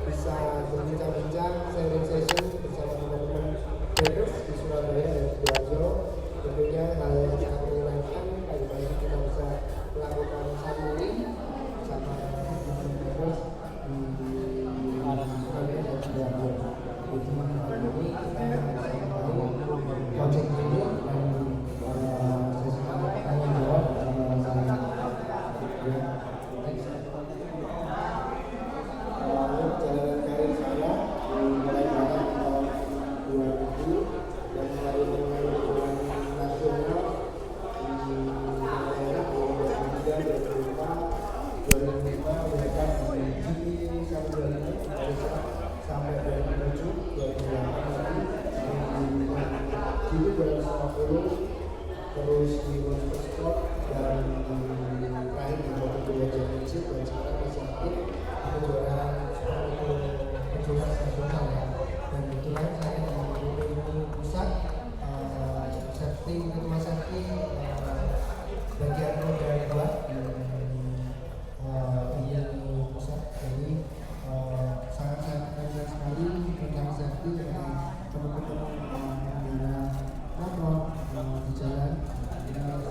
bisa berbincang-bincang, sharing session bersama teman-teman traders di Surabaya dan Sidoarjo. Tentunya hal yang sangat menyenangkan pagi-pagi kita bisa melakukan sampling bersama teman-teman traders di Surabaya dan Sidoarjo. Di tempat ini kita sama-sama coaching ini dan sesi tanya jawab bersama jalanan karir saya mulai banget tahun 2000 dan mulai hubungan nasional di daerah 2003, 2004, 2005 mereka di sampai 2007, 2008 di 2050 terus di World Sport dan terakhir di Moto2 Championship dan sekarang masih aktif kejuaraan kejuaraan nasional ya. Dan kebetulan saya di pusat safety rumah safety bagian roda 2 di pusat. Jadi sangat banyak sekali tentang safety dengan teman-teman pengendara motor di jalan.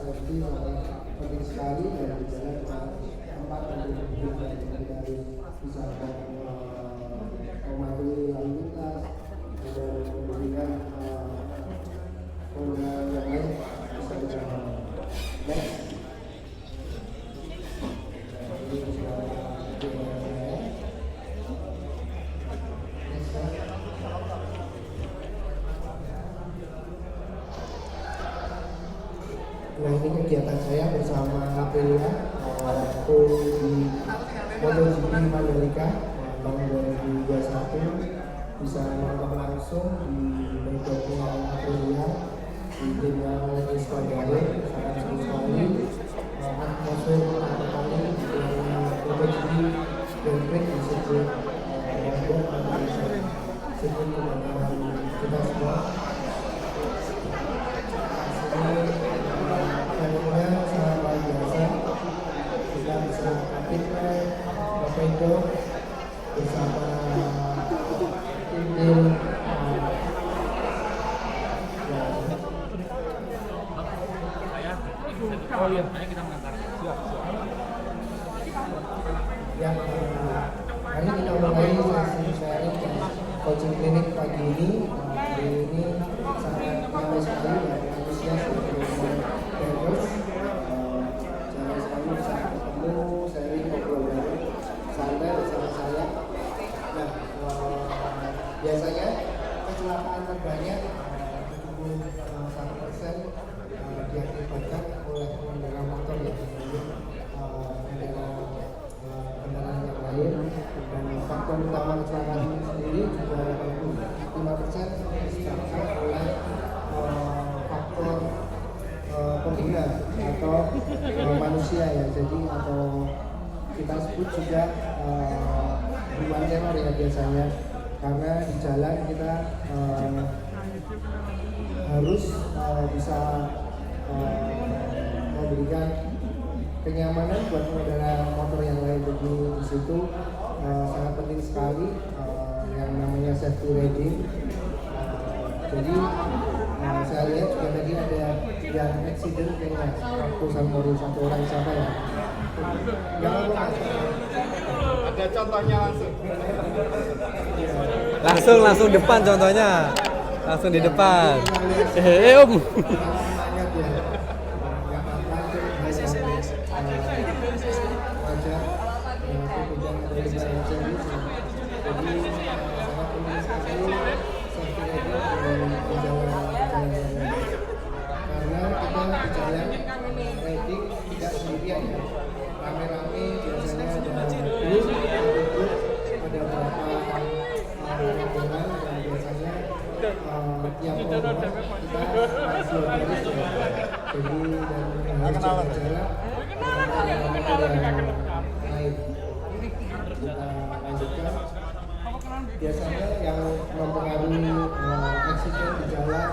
Safety sangat penting sekali dan di jalan tempat untuk kita harus bisa mematuhi lalu lintas dan memberikan pengguna yang lain bisa berjalan. Next. Ini sudah nah ini kegiatan saya bersama Aprilia waktu di MotoGP Mandalika tahun 2021 bisa nonton langsung di bentuknya Aprilia di timnya Espadaro. Sangat seru sekali atmosfer pertama kali di MotoGP Grand Prix di sirkuit Lombok dan sirkuit kebanggaan kita semua. Fenomena sangat luar biasa. Kita bisa aktifkan Bapedo bersama tim oh iya, kita mengantar. Siap. Yang hari kita mulai sesi sharing dan coaching klinik pagi ini. Hari ini sangat ramai sekali dan antusias untuk traders. Jarang sekali bisa ketemu, sharing, ngobrol bareng, santai bersama saya. Nah, biasanya kecelakaan terbanyak 71% diakibatkan oleh pengendara motor yang kendaraan yang lain, dan faktor utama kecelakaan ini sendiri juga 5% disebabkan oleh faktor pengguna atau manusia ya, jadi atau kita sebut juga human error ya biasanya, karena di jalan kita harus bisa memberikan kenyamanan buat pengendara motor yang lain. Jadi di situ sangat penting sekali yang namanya safety riding. Jadi saya lihat juga tadi ada yang accident kayaknya waktu sama satu orang siapa ya? Ada contohnya langsung depan contohnya, langsung di depan. Om. tiap momen kita masih garis ya. Jadi dan harus jaga jarak dengan motor yang lain. Kita lanjutkan. Biasanya yang mempengaruhi aksiden di jalan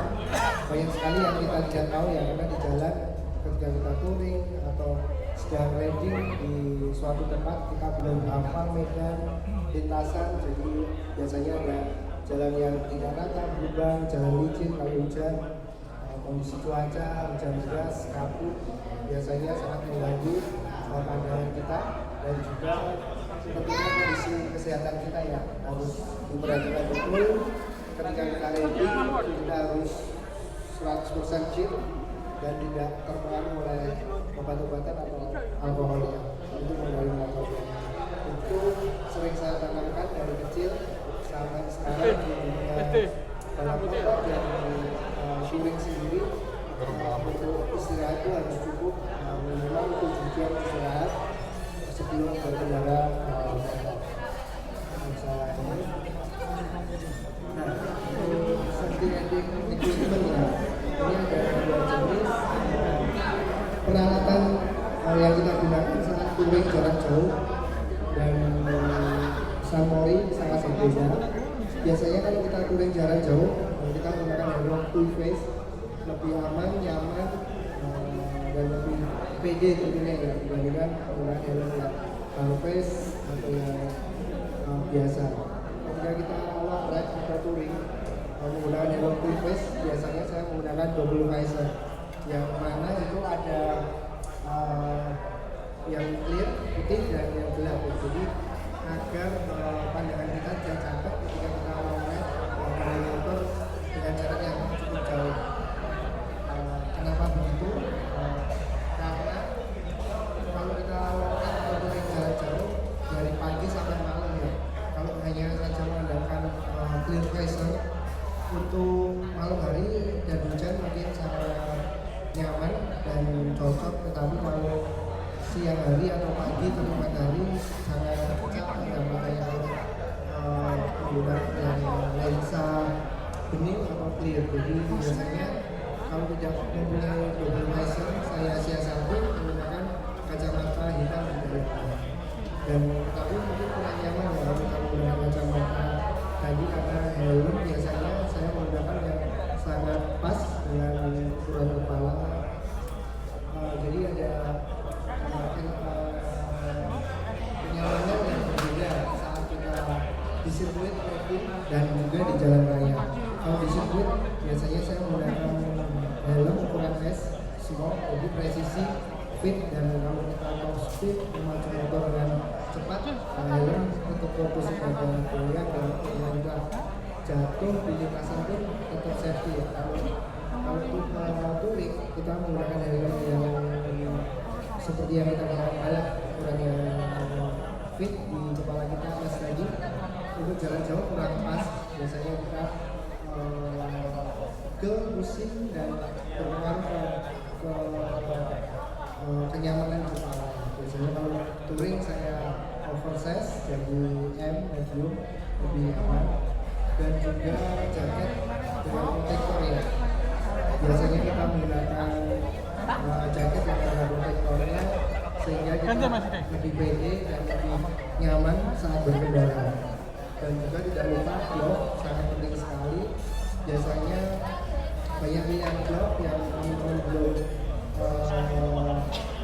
banyak sekali yang kita tidak tahu ya, karena di jalan ketika kita touring atau sedang riding di suatu tempat kita belum hafal medan lintasan, jadi biasanya ada jalan yang tidak rata, berlubang, jalan licin kalau hujan, kondisi cuaca hujan deras, kabut biasanya sangat mengganggu pandangan kita dan juga tentunya kondisi kesehatan kita ya harus diperhatikan betul. Ketika kita riding kita harus 100% fit dan tidak terpengaruh oleh obat-obatan atau alkohol ya, itu mengenai motor. Itu sering saya tanamkan dari kecil sampai sekarang di dalam motor dan touring sendiri. Untuk istirahat itu harus cukup minimal 7 jam istirahat sebelum berkendara motor. Nah, safety riding equipment ya, ini ada 2 jenis peralatan yang kita gunakan saat touring jarak jauh dan Sunmori sangat berbeda. Biasanya kalau kita touring jarak jauh kita menggunakan helm full face, lebih aman, nyaman dan lebih PD tentunya ya dibandingkan menggunakan helm yang full face atau yang biasa. Ketika kita awal ride atau touring menggunakan helm full face, biasanya saya menggunakan double visor yang mana itu ada yang clear putih dan yang gelap ya. Jadi agar pandangan kita tidak capek ketika kita ride menggunakan motor dengan jarak yang cukup jauh. Kenapa begitu? Karena kalau kita ride atau touring jarak jauh dari pagi sampai malam ya, kalau hanya saja mengandalkan clear visor untuk malam hari dan hujan mungkin sangat nyaman dan cocok, tetapi kalau siang hari atau pagi atau matahari sangat capek ya, makanya kalau menggunakan lensa bening atau clear. Jadi biasanya kalau tidak mempunyai double visor saya siasati menggunakan kacamata hitam dan tapi mungkin kurang nyaman ya kalau kita menggunakan kacamata tadi karena helm biasanya saya menggunakan yang sangat pas dengan ukuran kepala. Jadi ada kenyamanan yang berbeda saat kita di sirkuit dan juga di jalan raya. Kalau di sirkuit biasanya saya menggunakan helm ukuran S small, jadi presisi fit, dan kalau kita top speed memacu motor dengan cepat, helm untuk posisi bagian goyang dan kita jatuh di lintasan pun tetap safety ya. Kalau untuk touring kita menggunakan helm yang seperti yang kita katakan balap, ukuran yang fit di kepala kita pas tadi, untuk jalan jauh kurang pas, biasanya kita ke pusing dan berpengaruh ke kenyamanan kepala. Biasanya kalau touring saya oversize jadi M medium lebih aman, dan juga jaket dengan protektor ya. Biasanya kita menggunakan jaket yang ada protektornya sehingga kita lebih pede dan lebih nyaman saat berkendara. Dan juga tidak lupa glove, sangat penting sekali. Biasanya banyak pilihan glove yang teman-teman belum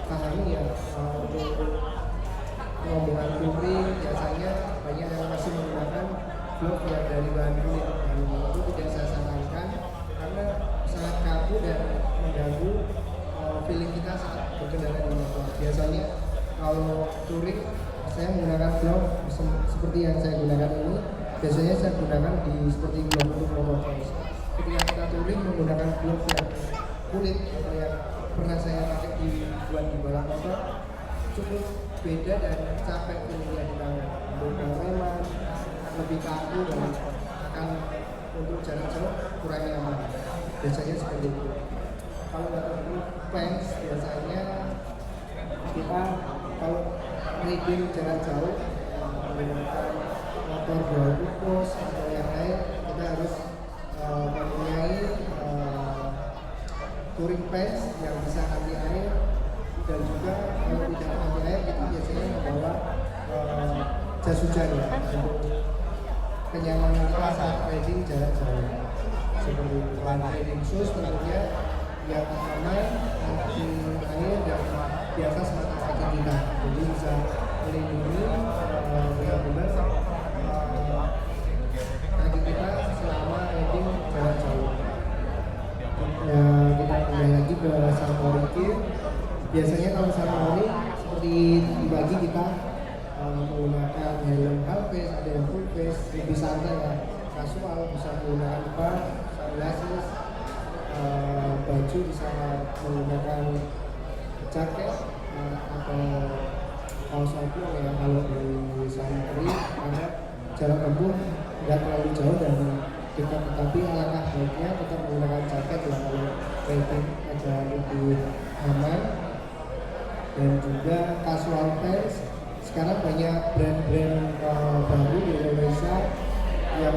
pahami ya, untuk rombongan touring biasanya banyak yang masih menggunakan glove yang dari bahan kulit, dan itu tidak saya sarankan karena sangat kaku dan mengganggu feeling kita saat berkendara di motor. Biasanya kalau touring saya menggunakan glove seperti yang saya gunakan ini, biasanya saya gunakan di seperti glove untuk motor. Ketika kita touring menggunakan glove yang kulit atau yang pernah saya pakai buat di balap motor, cukup beda dan capek feelingnya di tangan. Memang lebih kaku dan akan untuk jarak jauh kurang nyaman. Biasanya seperti itu. Kalau untuk pants biasanya kita kalau riding jarak jauh menggunakan motor 2 pos atau yang lain, kita harus pants yang bisa anti air, dan juga kalau tidak anti air kita biasanya membawa jas hujan ya untuk kenyamanan kita saat riding jarak jauh, seperti riding shoes tentunya yang aman, anti air dan di atas mata kaki kita, jadi bisa melindungi benar-benar kaki kita selama riding jarak jauh. Ya, kita kembali lagi ke Salmoretti. Biasanya kalau Salmoretti seperti di pagi kita menggunakan helm half face, ada yang full face, lebih santai ya, kasual, bisa menggunakan bar, sunglasses, baju bisa menggunakan jaket atau kaos oblong ya kalau di Salmoretti, karena jarak tempuh tidak terlalu jauh dan dekat, tetapi alangkah baiknya tetap menggunakan jaket ya kalau riding agar lebih aman. Dan juga casual pants, sekarang banyak brand-brand baru di Indonesia yang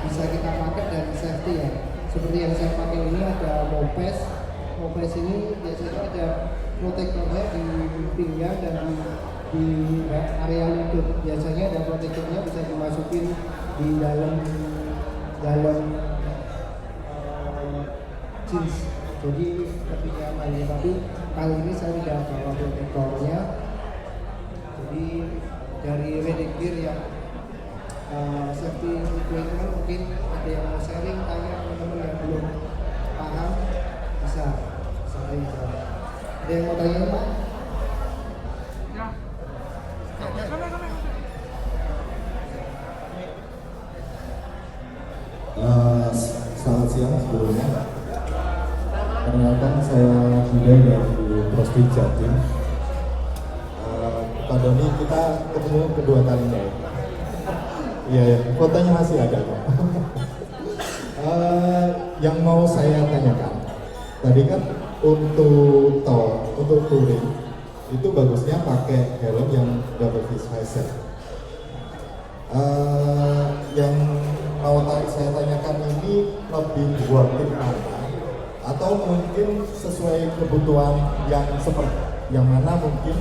bisa kita pakai dan safety ya, seperti yang saya pakai ini ada Mopes ini biasanya ada protektornya di pinggang dan di area lutut, biasanya ada protektornya bisa dimasukin di dalam jeans, jadi lebih nyaman ya. Tapi kali ini saya tidak bawa protektornya, jadi dari riding gear yang safety equipment mungkin ada yang mau sharing, tanya teman-teman yang belum paham bisa sharing. Ada yang mau tanya Pak? Selamat siang sebelumnya. Perkenalkan saya Budi dari CrossFit Jatim. Pak Doni, kita ketemu kedua kalinya. Iya, fotonya masih ada kok. Yang mau saya tanyakan, tadi kan untuk touring itu bagusnya pakai helm yang double face visor. Yang mau saya tanyakan ini lebih worth it mana, atau mungkin sesuai kebutuhan yang seperti yang mana, mungkin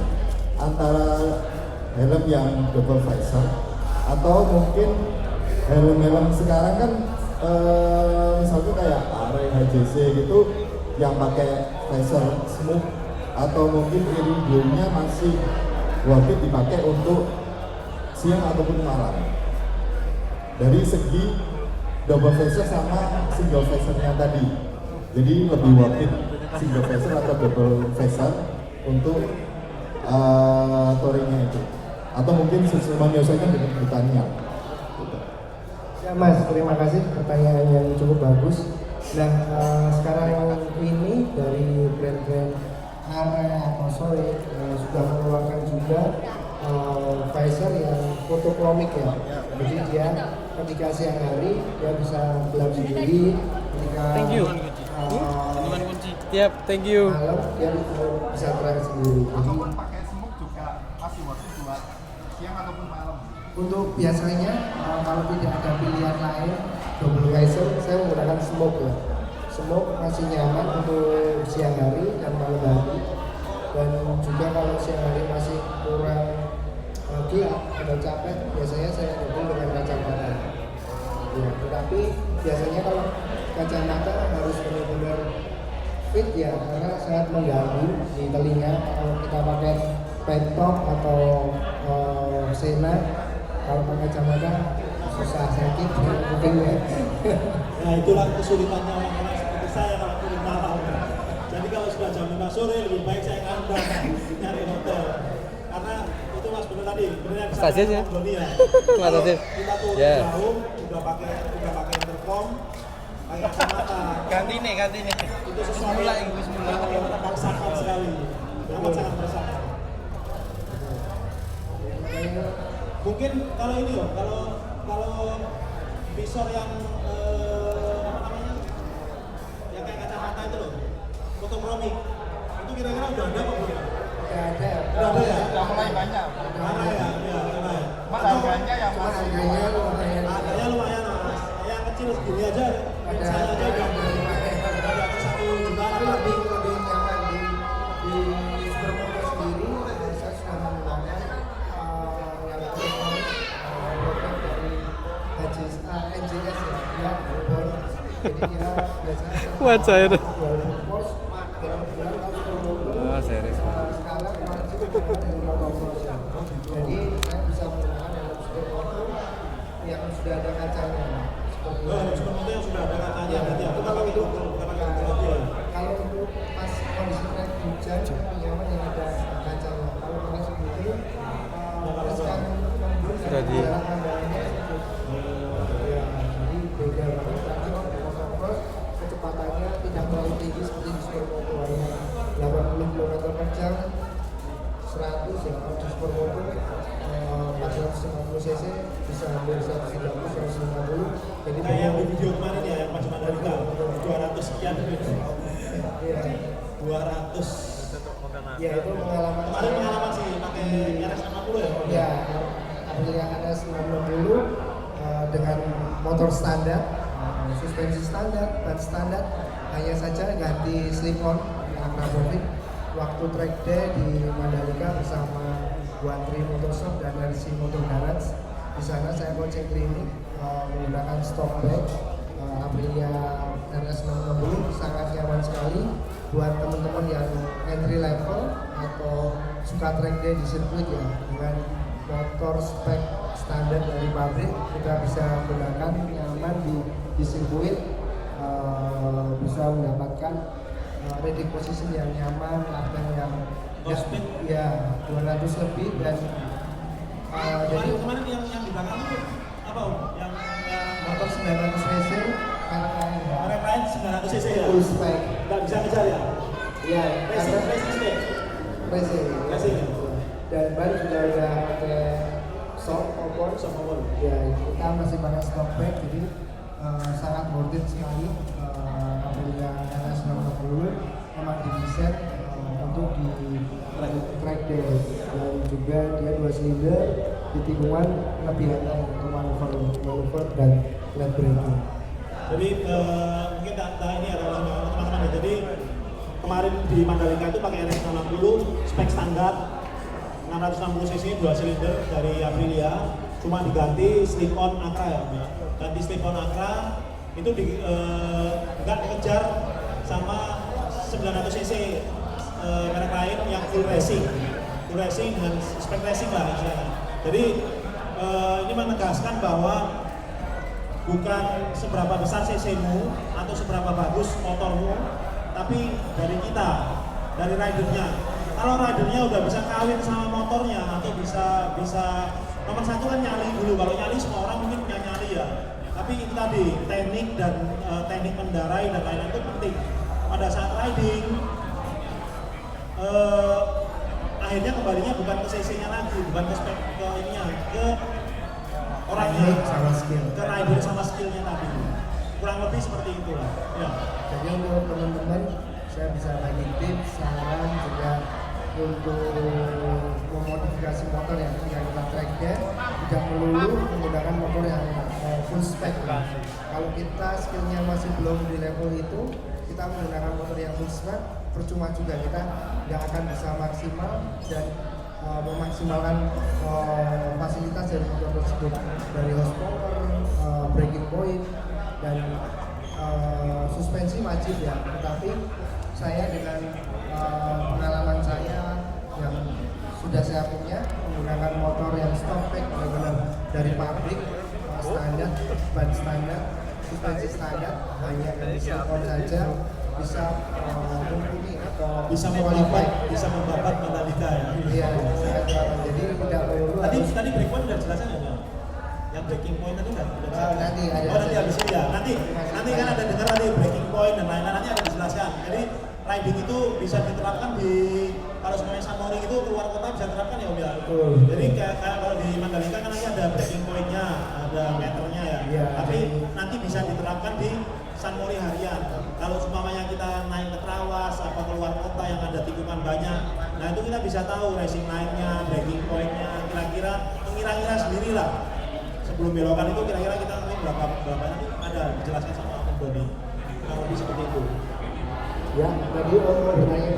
antara helm yang double visor atau mungkin helm sekarang kan misalnya kayak Array HJC gitu yang pakai visor smooth, atau mungkin iridiumnya masih worth it dipakai untuk siang ataupun malam. Dari segi double visor sama single visornya tadi, jadi lebih worth it single visor atau double visor untuk touringnya itu, atau mungkin sesuai menyesuaikan dengan kebutuhannya gitu. Ya Mas, terima kasih pertanyaan yang cukup bagus. Nah sekarang ini dari brand-brand Array atau Solid sudah mengeluarkan juga visor yang fotokromik ya, jadi dia ketika siang hari dia bisa gelap sendiri, ketika Yap, thank you. malam dia bisa terang sendiri. Jadi Pakai smoke juga masih worth it buat siang ataupun malam. untuk biasanya kalau tidak ada pilihan lain double visor, saya menggunakan smoke ya. Smoke masih nyaman untuk siang hari dan malam hari, dan juga kalau siang hari masih kurang gelap atau capek, biasanya saya double dengan kacamata. Ya, tetapi biasanya kalau kacamata harus benar-benar fit ya, karena sangat mengganggu di telinga kalau kita pakai pentok atau sena. Kalau pakai kacamata susah, sakit ya kupingnya. Nah itulah kesulitannya orang-orang seperti saya kalau turun malam. Jadi kalau sudah jam 5 sore lebih baik saya ngambang nyari hotel. Karena itu Mas benar tadi, benar yang Stasiun ya? Dunia. Terima kasih. Kita turun Ya. jauh, udah pakai intercom, pakai kacamata. Ganti nih. Itu sesuatu yang memaksakan sekali. Amat sangat meresahkan. Mungkin kalau ini loh, kalau visor yang apa namanya, yang kayak kacamata itu loh, fotokromik, itu kira-kira udah ada apa belum? Tidak ada. Udah ada ya? Udah mulai banyak. Ada ya, ya, ada. Mas harganya yang Cuma masih harganya lumayan. Harganya lumayan Mas. Yang kecil segini aja, Ada saya aja udah ada ada 1 juta. tapi lebih NJS ya, Bogor. Jadi kita biasanya Wajah itu. 20 course dalam bulan harus bermotor. Ah, serius. Sekarang wajib dengan motocross ya. Jadi saya bisa menggunakan helm supermoto yang sudah ada kacanya. Seperti Oh, seperti yang sudah ada katanya berarti ya. Bukan kalau pakai untuk bukan pakai mobil ya. kalau untuk pas kondisi trek hujan nyaman yang ada kacanya. Kalau pakai sendiri, kan Sudah di- jarak pandangnya cukup. Ya, jadi beda banget karena kalau di motocross kecepatannya tidak terlalu tinggi seperti di supermoto hanya 80 km/jam 100 ya. Kalau di supermoto 450 cc bisa hampir 130 150. Jadi Kayak yang di video kemarin ya, yang pas Mandalika 200 sekian Iya. 200. Ya itu pengalaman Kemarin pengalaman sih pakai RS 60 ya. Ya, Aprilia RS 660 dengan motor standar, suspensi standar, ban standar, hanya saja ganti slip-on Akrapovic waktu track day di Mandalika bersama One Tree Motorshop dan RC Motor Garage. Di sana saya coaching klinik menggunakan stock bike Aprilia RS 660, sangat nyaman sekali buat teman-teman yang entry level atau suka track day di sirkuit ya. Dengan motor spek standar dari pabrik kita bisa gunakan nyaman di sirkuit, bisa mendapatkan riding position yang nyaman, lap yang ya 200 lebih dan jadi Kemarin yang di belakang itu apa Om? Yang motor 900 cc karena merek lain 900 cc ya. full spec Nggak bisa ngejar ya. ya Racing karena spek. racing Racing. dan ban juga udah pakai soft open Sama Om. ya kita masih pakai stock bike jadi sangat worth it sekali. Aprilia RS 660 memang didesain untuk di track day dan juga dia 2 silinder di tikungan lebih enak untuk manuver dan led braking. Jadi mungkin data ini adalah teman-teman ya. Jadi kemarin di Mandalika itu pakai RS 660 spek standar 660 cc 2 silinder dari Aprilia, cuma diganti slip-on Acra ya. Ganti slip-on Acra itu nggak dikejar sama 900 cc merek lain yang full racing dengan spek racing lah istilahnya. Jadi ini menegaskan bahwa bukan seberapa besar cc-mu atau seberapa bagus motormu, tapi dari kita, dari ridernya. Kalau ridernya udah bisa kawin sama motornya atau bisa nomor satu kan nyali dulu. Kalau nyali semua orang mungkin punya nyali ya. Tapi itu tadi teknik dan teknik mendarai dan lain-lain itu penting. Pada saat riding akhirnya kembalinya bukan ke cc-nya lagi, bukan ke spek ke ininya, ke orangnya, Sama skill. ke rider sama skillnya tadi. Kurang lebih seperti itulah. Ya. Jadi untuk teman-teman saya bisa bagi tips, saran juga untuk memodifikasi motor yang kita track day tidak melulu menggunakan motor yang full spec. Kalau kita skillnya masih belum di level itu, kita menggunakan motor yang full spec percuma juga, kita nggak akan bisa maksimal dan memaksimalkan fasilitas dari motor tersebut, dari horsepower, braking point dan suspensi wajib ya. Tetapi saya dengan pengalaman saya yang sudah saya punya menggunakan motor yang stock pack benar-benar dari pabrik, standar, ban standar, suspensi standar, hanya dari slip-on saja bisa mumpuni atau Bisa membabat Mandalika ya. Iya, sangat nyaman. Jadi tidak perlu Tadi break point udah jelasin ya? Yang breaking point tadi udah dijelasin? nanti ada. Oh nanti habis ini ya. Nanti kan ada dengar tadi breaking point dan lain-lain, nanti ada dijelaskan. Jadi riding itu bisa diterapkan di, kalau semuanya Santori itu keluar kota bisa diterapkan ya Om ya. Betul. Jadi kayak kalau di Mandalika kan nanti ada breaking point-nya, ada meternya ya. Iya. Tapi nanti bisa diterapkan di San Mori harian. Kalau umpamanya kita naik ke Trawas apa keluar kota yang ada tikungan banyak, nah itu kita bisa tahu racing line-nya, braking point-nya, kira-kira mengira-ngira sendiri lah. Sebelum belokan itu kira-kira kita nanti berapa nanti ada dijelaskan sama Om Doni. Kurang lebih seperti itu. Ya, tadi Om mau bertanya